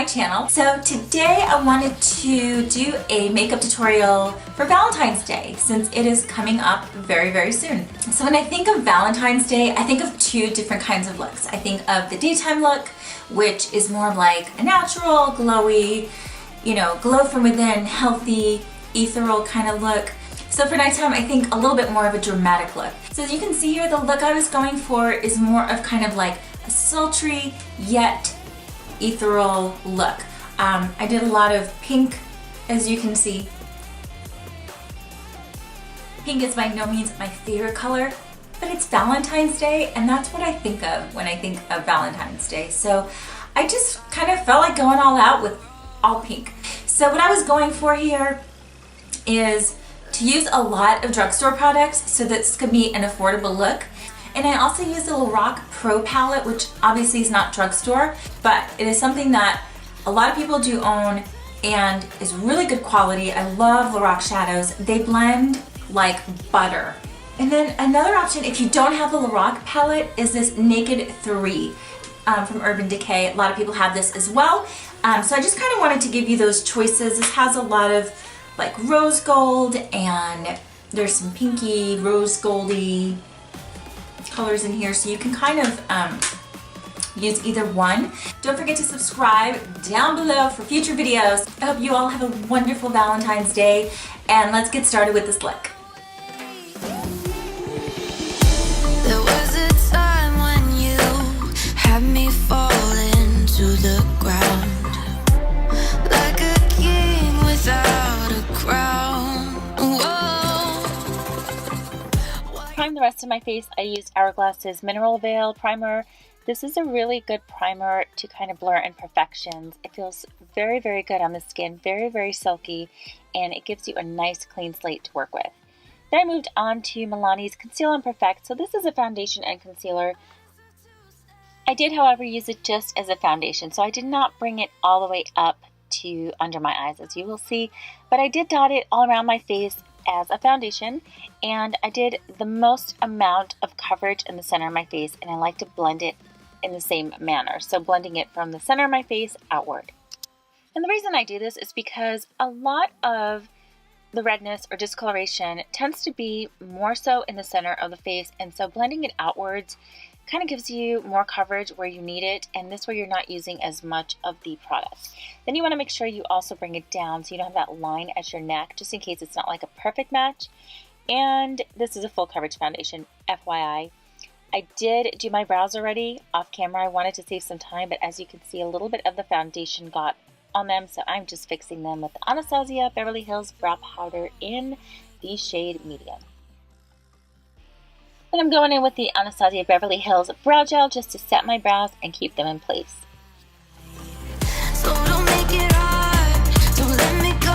my channel. So today I wanted to do a makeup tutorial for Valentine's Day since it is coming up very, very soon. So when I think of Valentine's Day, I think of two different kinds of looks. I think of the daytime look, which is more like a natural, glowy, you know, glow from within, healthy, ethereal kind of look. So for nighttime, I think a little bit more of a dramatic look. So as you can see here, the look I was going for is more of kind of like a sultry yet ethereal look. I did a lot of pink, as you can see. Pink is by no means my favorite color, but it's Valentine's Day, and that's what I think of when I think of Valentine's Day. So I just kind of felt like going all out with all pink. So what I was going for here is to use a lot of drugstore products so this could be an affordable look. And I also used the Lorac Pro palette, which obviously is not drugstore, but it is something that a lot of people do own and is really good quality. I love Lorac shadows. They blend like butter. And then another option, if you don't have the Lorac palette, is this Naked 3 from Urban Decay. A lot of people have this as well. So I just kind of wanted to give you those choices. This has a lot of like rose gold, and there's some pinky, rose goldy colors in here, so you can kind of use either one. Don't forget to subscribe down below for future videos. I hope you all have a wonderful Valentine's Day, and let's get started with this look. There was a time when you had me falling to the ground, like a king without a crown. Prime the rest of my face, I used Hourglass's Mineral Veil Primer. This is a really good primer to kind of blur imperfections. It feels very, very good on the skin, very, very silky, and it gives you a nice clean slate to work with. Then I moved on to Milani's Conceal and Perfect. So this is a foundation and concealer. I did, however, use it just as a foundation, so I did not bring it all the way up to under my eyes, as you will see, but I did dot it all around my face as a foundation, and I did the most amount of coverage in the center of my face, and I like to blend it in the same manner, so blending it from the center of my face outward. And the reason I do this is because a lot of the redness or discoloration tends to be more so in the center of the face, and so blending it outwards kind of gives you more coverage where you need it, and this way you're not using as much of the product. Then you want to make sure you also bring it down so you don't have that line at your neck, just in case it's not like a perfect match. And this is a full coverage foundation, FYI. I did do my brows already off camera. I wanted to save some time, but as you can see, a little bit of the foundation got on them, so I'm just fixing them with the Anastasia Beverly Hills Brow Powder in the shade Medium. Then I'm going in with the Anastasia Beverly Hills Brow Gel just to set my brows and keep them in place. So don't make it hard, don't let me go.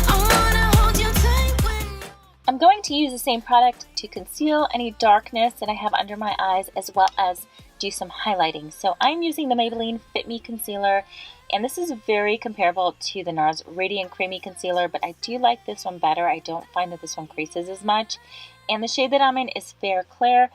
I wanna hold you tight when I'm going to use the same product to conceal any darkness that I have under my eyes, as well as do some highlighting. So I'm using the Maybelline Fit Me Concealer, and this is very comparable to the NARS Radiant Creamy Concealer, but I do like this one better. I don't find that this one creases as much. And the shade that I'm in is Fair Clair.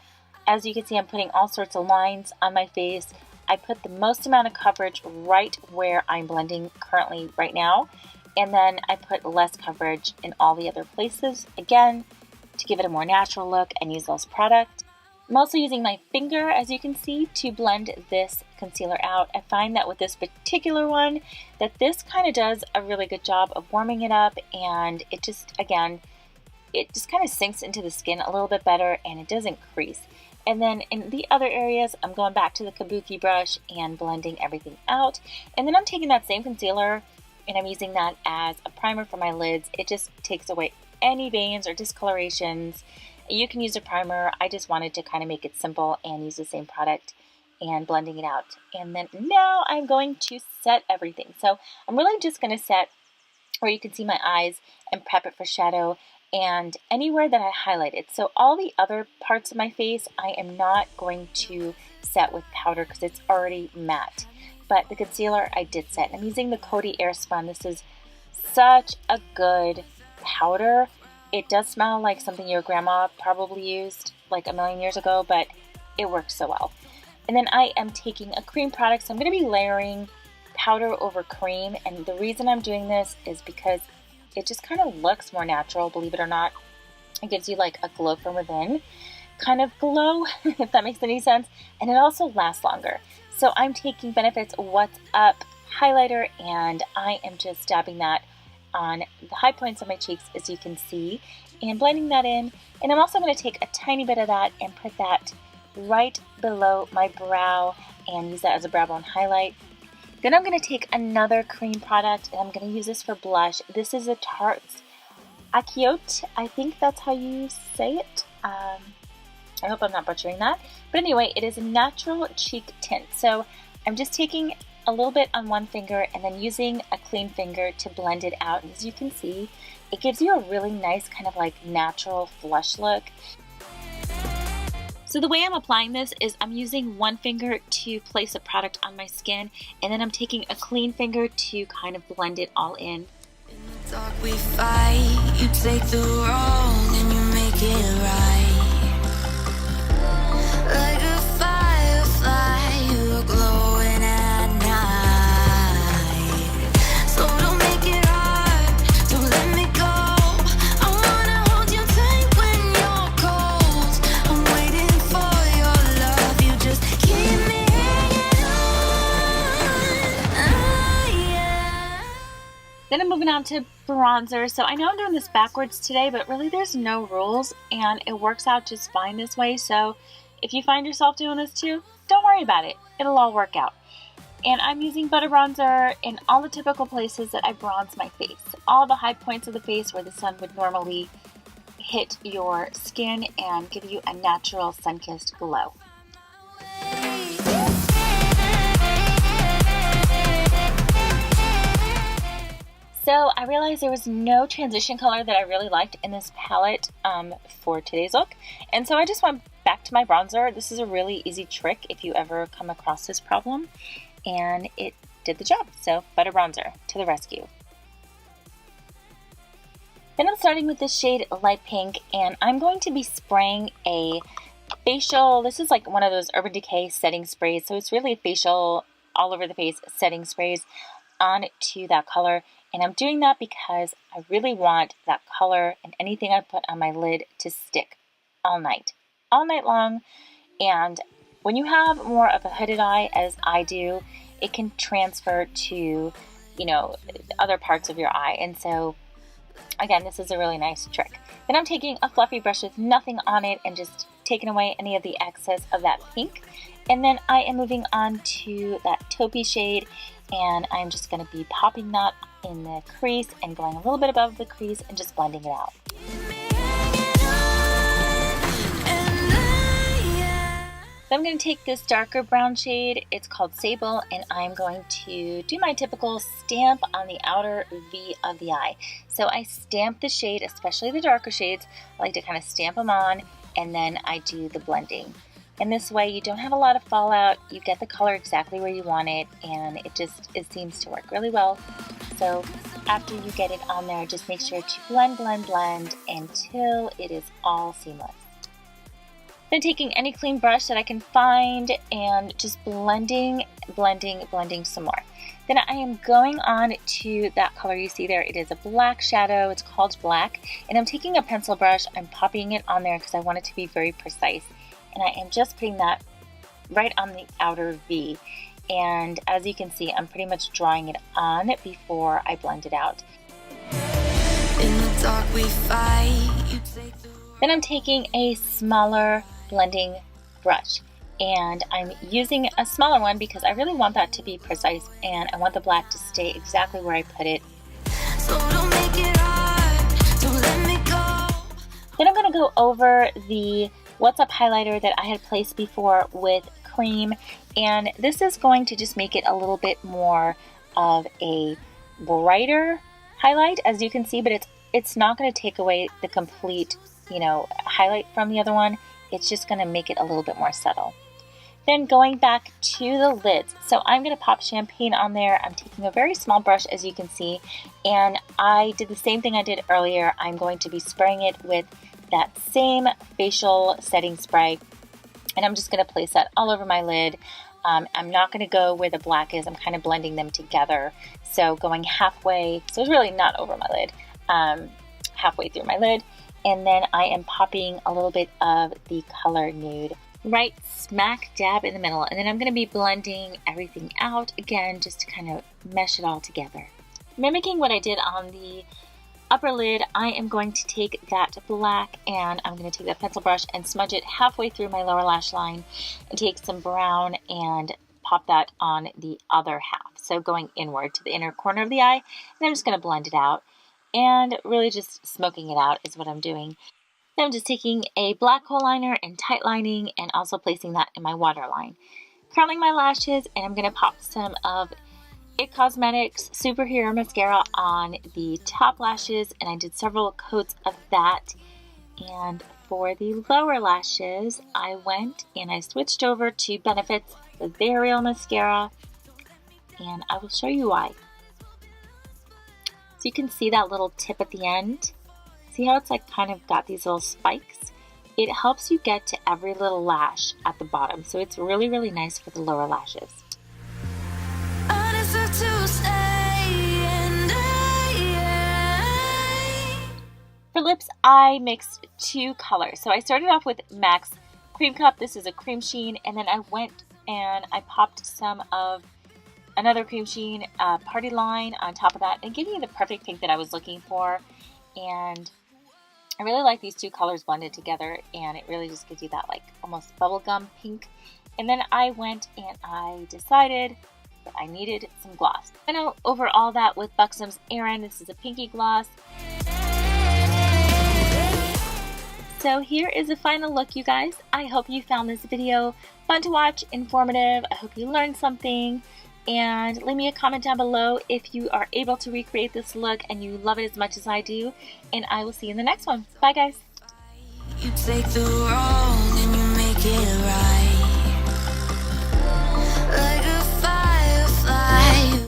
As you can see, I'm putting all sorts of lines on my face. I put the most amount of coverage right where I'm blending currently right now. And then I put less coverage in all the other places, again, to give it a more natural look and use less product. I'm also using my finger, as you can see, to blend this concealer out. I find that with this particular one, that this kind of does a really good job of warming it up, and it just, again, it just kind of sinks into the skin a little bit better, and it doesn't crease. And then in the other areas, I'm going back to the Kabuki brush and blending everything out. And then I'm taking that same concealer and I'm using that as a primer for my lids. It just takes away any veins or discolorations. You can use a primer. I just wanted to kind of make it simple and use the same product and blending it out. And then now I'm going to set everything. So I'm really just going to set where you can see my eyes and prep it for shadow and anywhere that I highlighted. So all the other parts of my face, I am not going to set with powder because it's already matte. But the concealer I did set. I'm using the Coty Airspun. This is such a good powder. It does smell like something your grandma probably used like a million years ago, but it works so well. And then I am taking a cream product, so I'm going to be layering powder over cream, and the reason I'm doing this is because it just kind of looks more natural, believe it or not. It gives you like a glow from within kind of glow, if that makes any sense, and it also lasts longer. So I'm taking Benefit's What's Up highlighter, and I am just dabbing that on the high points of my cheeks, as you can see, and blending that in. And I'm also going to take a tiny bit of that and put that right below my brow and use that as a brow bone highlight. Then I'm going to take another cream product, and I'm going to use this for blush. This is a Tarte's Akiote, I think that's how you say it. I hope I'm not butchering that. But anyway, it is a natural cheek tint. So I'm just taking a little bit on one finger and then using a clean finger to blend it out. And as you can see, it gives you a really nice kind of like natural flush look. So the way I'm applying this is I'm using one finger to place a product on my skin, and then I'm taking a clean finger to kind of blend it all in. In the dark we fight, you take the wrong and you make it right. Like a firefly, you're glowing at night. So don't make it hard, don't let me go. I wanna hold you tight when you're cold. I'm waiting for your love, you just keep me hanging on. Then I'm moving on to bronzer. So I know I'm doing this backwards today, but really there's no rules, and it works out just fine this way. So if you find yourself doing this too, don't worry about it. It'll all work out. And I'm using butter bronzer in all the typical places that I bronze my face. All the high points of the face where the sun would normally hit your skin and give you a natural sun-kissed glow. So I realized there was no transition color that I really liked in this palette for today's look. And so I just went back to my bronzer. This is a really easy trick if you ever come across this problem. And it did the job. So butter bronzer to the rescue. Then I'm starting with this shade Light Pink, and I'm going to be spraying a facial, this is like one of those Urban Decay setting sprays. So it's really a facial all over the face setting sprays onto that color. And I'm doing that because I really want that color and anything I put on my lid to stick all night long. And when you have more of a hooded eye, as I do, it can transfer to, other parts of your eye. And so, again, this is a really nice trick. Then I'm taking a fluffy brush with nothing on it and just taking away any of the excess of that pink. And then I am moving on to that taupey shade, and I'm just going to be popping that in the crease and going a little bit above the crease and just blending it out. Then I'm going to take this darker brown shade, it's called Sable, and I'm going to do my typical stamp on the outer V of the eye. So I stamp the shade, especially the darker shades. I like to kind of stamp them on, and then I do the blending. And this way you don't have a lot of fallout, you get the color exactly where you want it, and it seems to work really well. So after you get it on there, just make sure to blend until it is all seamless. Then taking any clean brush that I can find and just blending some more. Then I am going on to that color you see there. It is a black shadow, it's called Black, and I'm taking a pencil brush, I'm popping it on there because I want it to be very precise. And I am just putting that right on the outer V. And as you can see, I'm pretty much drawing it on before I blend it out. In the dark we fight. Then I'm taking a smaller blending brush. And I'm using a smaller one because I really want that to be precise and I want the black to stay exactly where I put it. So don't make it hard, don't let me go. Then I'm going to go over the What's Up highlighter that I had placed before with cream, and this is going to just make it a little bit more of a brighter highlight, as you can see, but it's not going to take away the complete, highlight from the other one. It's just going to make it a little bit more subtle. Then going back to the lids, so I'm going to pop champagne on there. I'm taking a very small brush, as you can see, and I did the same thing I did earlier. I'm going to be spraying it with that same facial setting spray, and I'm just going to place that all over my lid. I'm not going to go where the black is. I'm kind of blending them together. So going halfway, so it's really not over my lid, halfway through my lid. And then I am popping a little bit of the color nude right smack dab in the middle. And then I'm going to be blending everything out again, just to kind of mesh it all together. Mimicking what I did on the upper lid, I am going to take that black and I'm going to take that pencil brush and smudge it halfway through my lower lash line and take some brown and pop that on the other half. So going inward to the inner corner of the eye, and I'm just going to blend it out and really just smoking it out is what I'm doing. Then I'm just taking a black hole liner and tight lining and also placing that in my waterline. Curling my lashes, and I'm going to pop some of IT Cosmetics Superhero Mascara on the top lashes, and I did several coats of that. And for the lower lashes, I went and I switched over to Benefit's the Bare Real Mascara, and I will show you why. So you can see that little tip at the end. See how it's like kind of got these little spikes? It helps you get to every little lash at the bottom, so it's really, really nice for the lower lashes. For lips, I mixed two colors. So I started off with MAC's Cream Cup. This is a cream sheen, and then I went and I popped some of another cream sheen, Party Line on top of that, and giving me the perfect pink that I was looking for. And I really like these two colors blended together, and it really just gives you that like almost bubblegum pink. And then I went and I decided that I needed some gloss. I know over all that with Buxom's Erin. This is a pinky gloss. So here is a final look, you guys. I hope you found this video fun to watch, informative. I hope you learned something. And leave me a comment down below if you are able to recreate this look and you love it as much as I do. And I will see you in the next one. Bye, guys. You take the wrong and you make it right.